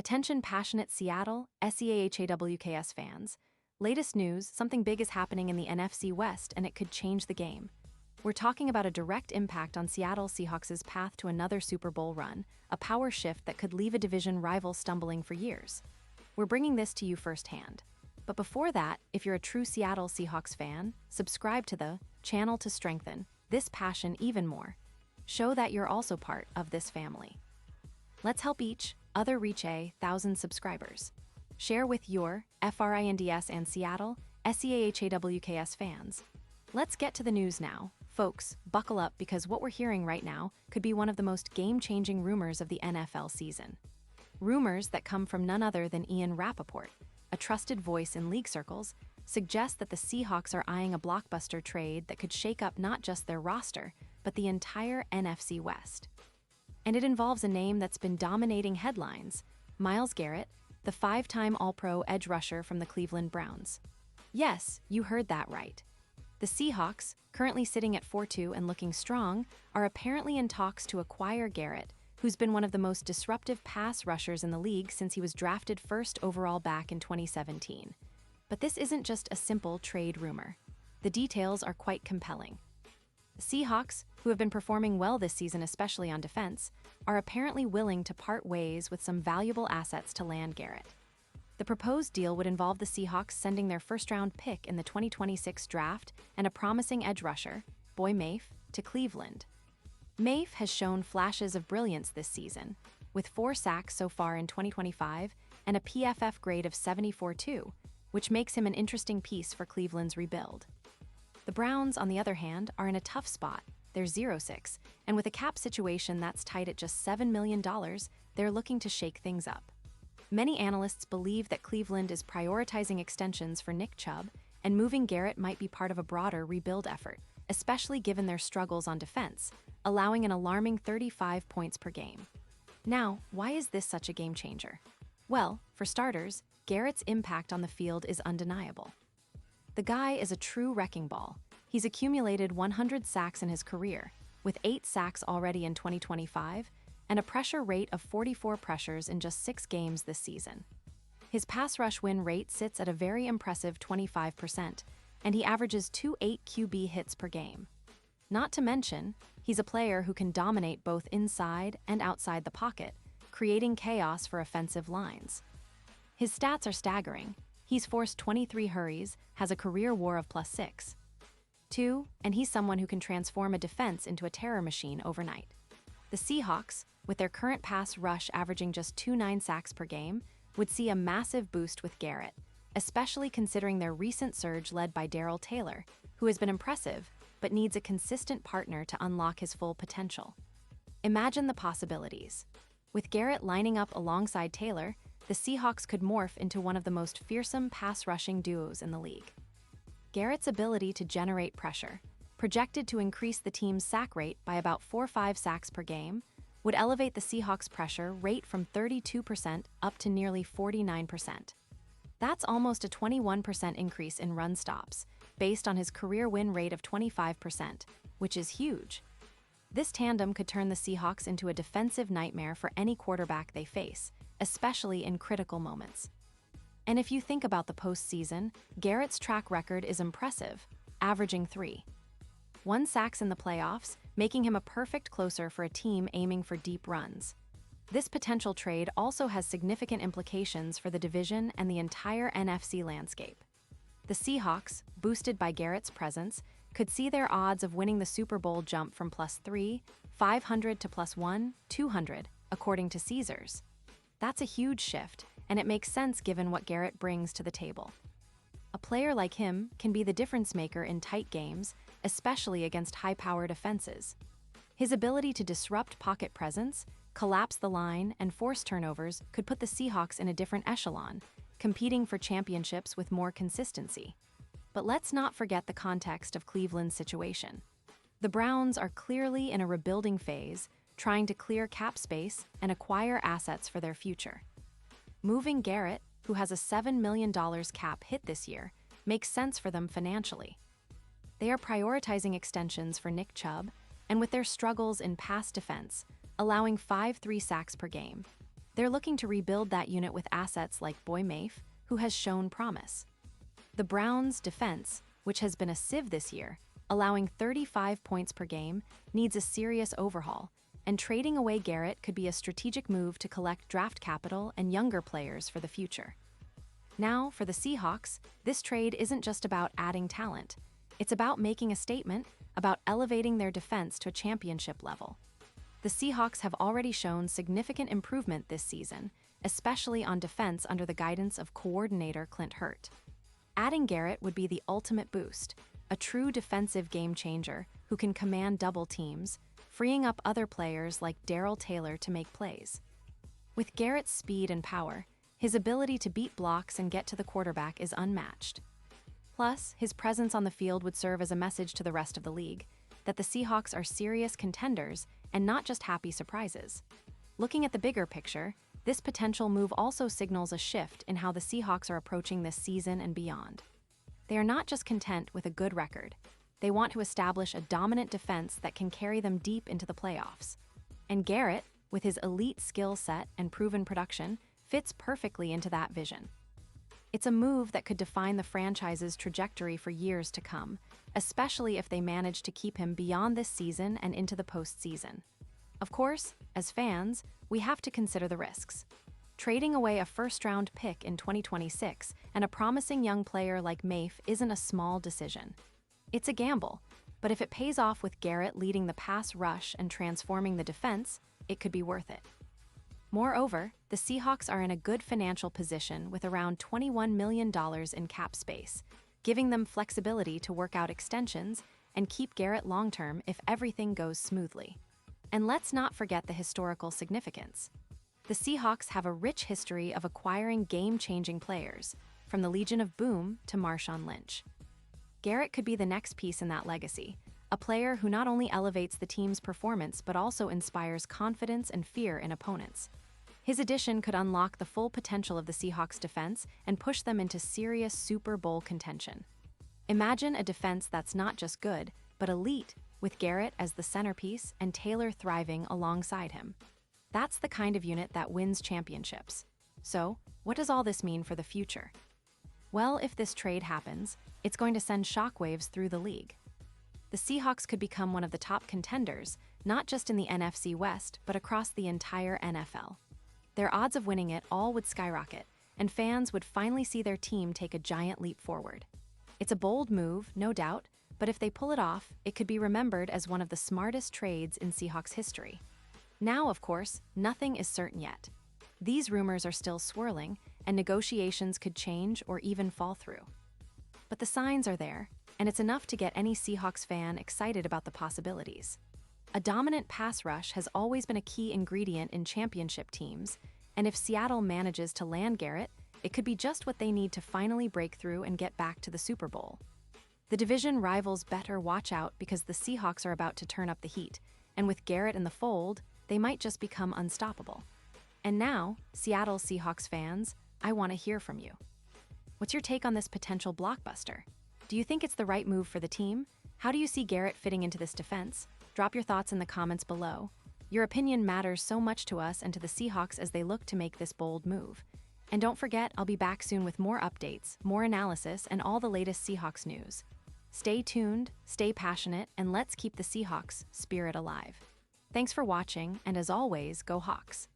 Attention passionate Seattle, SEAHAWKS fans. Latest news, something big is happening in the NFC West and it could change the game. We're talking about a direct impact on Seattle Seahawks' path to another Super Bowl run, a power shift that could leave a division rival stumbling for years. We're bringing this to you firsthand. But before that, if you're a true Seattle Seahawks fan, subscribe to the channel to strengthen this passion even more. Show that you're also part of this family. Let's help each other reach 1,000 subscribers. Share with your FRINDS and Seattle SEAHAWKS fans. Let's get to the news now. Folks, buckle up because what we're hearing right now could be one of the most game-changing rumors of the NFL season. Rumors that come from none other than Ian Rappaport, a trusted voice in league circles, suggest that the Seahawks are eyeing a blockbuster trade that could shake up not just their roster, but the entire NFC West. And it involves a name that's been dominating headlines: Myles Garrett, the five-time All-Pro edge rusher from the Cleveland Browns. Yes, you heard that right. The Seahawks, currently sitting at 4-2 and looking strong, are apparently in talks to acquire Garrett, who's been one of the most disruptive pass rushers in the league since he was drafted first overall back in 2017. But this isn't just a simple trade rumor. The details are quite compelling. The Seahawks, who have been performing well this season, especially on defense, are apparently willing to part ways with some valuable assets to land Garrett. The proposed deal would involve the Seahawks sending their first-round pick in the 2026 draft and a promising edge rusher, Boy Mafe, to Cleveland. Mafe has shown flashes of brilliance this season, with 4 sacks so far in 2025 and a PFF grade of 74.2, which makes him an interesting piece for Cleveland's rebuild. The Browns, on the other hand, are in a tough spot. They're 0-6, and with a cap situation that's tight at just $7 million, they're looking to shake things up. Many analysts believe that Cleveland is prioritizing extensions for Nick Chubb, and moving Garrett might be part of a broader rebuild effort, especially given their struggles on defense, allowing an alarming 35 points per game. Now, why is this such a game changer? Well, for starters, Garrett's impact on the field is undeniable. The guy is a true wrecking ball. He's accumulated 100 sacks in his career, with 8 sacks already in 2025, and a pressure rate of 44 pressures in just 6 games this season. His pass rush win rate sits at a very impressive 25%, and he averages 2.8 QB hits per game. Not to mention, he's a player who can dominate both inside and outside the pocket, creating chaos for offensive lines. His stats are staggering. He's forced 23 hurries, has a career WAR of +6. 2, and he's someone who can transform a defense into a terror machine overnight. The Seahawks, with their current pass rush averaging just 2.9 sacks per game, would see a massive boost with Garrett, especially considering their recent surge led by Darrell Taylor, who has been impressive, but needs a consistent partner to unlock his full potential. Imagine the possibilities. With Garrett lining up alongside Taylor, the Seahawks could morph into one of the most fearsome pass-rushing duos in the league. Garrett's ability to generate pressure, projected to increase the team's sack rate by about 4-5 sacks per game, would elevate the Seahawks' pressure rate from 32% up to nearly 49%. That's almost a 21% increase in run stops, based on his career win rate of 25%, which is huge. This tandem could turn the Seahawks into a defensive nightmare for any quarterback they face, especially in critical moments. And if you think about the postseason, Garrett's track record is impressive, averaging 3.1 sacks in the playoffs, making him a perfect closer for a team aiming for deep runs. This potential trade also has significant implications for the division and the entire NFC landscape. The Seahawks, boosted by Garrett's presence, could see their odds of winning the Super Bowl jump from +3,500 to +1,200, according to Caesars. That's a huge shift, and it makes sense given what Garrett brings to the table. A player like him can be the difference maker in tight games, especially against high-powered offenses. His ability to disrupt pocket presence, collapse the line, and force turnovers could put the Seahawks in a different echelon, competing for championships with more consistency. But let's not forget the context of Cleveland's situation. The Browns are clearly in a rebuilding phase, trying to clear cap space and acquire assets for their future. Moving Garrett, who has a $7 million cap hit this year, makes sense for them financially. They are prioritizing extensions for Nick Chubb, and with their struggles in pass defense, allowing 5.3 sacks per game. They're looking to rebuild that unit with assets like Boy Mafe, who has shown promise. The Browns' defense, which has been a sieve this year, allowing 35 points per game, needs a serious overhaul, and trading away Garrett could be a strategic move to collect draft capital and younger players for the future. Now, for the Seahawks, this trade isn't just about adding talent. It's about making a statement, about elevating their defense to a championship level. The Seahawks have already shown significant improvement this season, especially on defense under the guidance of coordinator Clint Hurt. Adding Garrett would be the ultimate boost, a true defensive game changer who can command double teams, freeing up other players like Darrell Taylor to make plays. With Garrett's speed and power, his ability to beat blocks and get to the quarterback is unmatched. Plus, his presence on the field would serve as a message to the rest of the league that the Seahawks are serious contenders and not just happy surprises. Looking at the bigger picture, this potential move also signals a shift in how the Seahawks are approaching this season and beyond. They are not just content with a good record. They want to establish a dominant defense that can carry them deep into the playoffs. And Garrett, with his elite skill set and proven production, fits perfectly into that vision. It's a move that could define the franchise's trajectory for years to come, especially if they manage to keep him beyond this season and into the postseason. Of course, as fans, we have to consider the risks. Trading away a first-round pick in 2026 and a promising young player like Mafe isn't a small decision. It's a gamble, but if it pays off with Garrett leading the pass rush and transforming the defense, it could be worth it. Moreover, the Seahawks are in a good financial position with around $21 million in cap space, giving them flexibility to work out extensions and keep Garrett long-term if everything goes smoothly. And let's not forget the historical significance. The Seahawks have a rich history of acquiring game-changing players, from the Legion of Boom to Marshawn Lynch. Garrett could be the next piece in that legacy, a player who not only elevates the team's performance but also inspires confidence and fear in opponents. His addition could unlock the full potential of the Seahawks' defense and push them into serious Super Bowl contention. Imagine a defense that's not just good, but elite, with Garrett as the centerpiece and Taylor thriving alongside him. That's the kind of unit that wins championships. So, what does all this mean for the future? Well, if this trade happens, it's going to send shockwaves through the league. The Seahawks could become one of the top contenders, not just in the NFC West, but across the entire NFL. Their odds of winning it all would skyrocket, and fans would finally see their team take a giant leap forward. It's a bold move, no doubt, but if they pull it off, it could be remembered as one of the smartest trades in Seahawks history. Now, of course, nothing is certain yet. These rumors are still swirling, and negotiations could change or even fall through. But the signs are there, and it's enough to get any Seahawks fan excited about the possibilities. A dominant pass rush has always been a key ingredient in championship teams, and if Seattle manages to land Garrett, it could be just what they need to finally break through and get back to the Super Bowl. The division rivals better watch out because the Seahawks are about to turn up the heat, and with Garrett in the fold, they might just become unstoppable. And now, Seattle Seahawks fans, I want to hear from you. What's your take on this potential blockbuster? Do you think it's the right move for the team? How do you see Garrett fitting into this defense? Drop your thoughts in the comments below. Your opinion matters so much to us and to the Seahawks as they look to make this bold move. And don't forget, I'll be back soon with more updates, more analysis, and all the latest Seahawks news. Stay tuned, stay passionate, and let's keep the Seahawks spirit alive. Thanks for watching, and as always, go Hawks!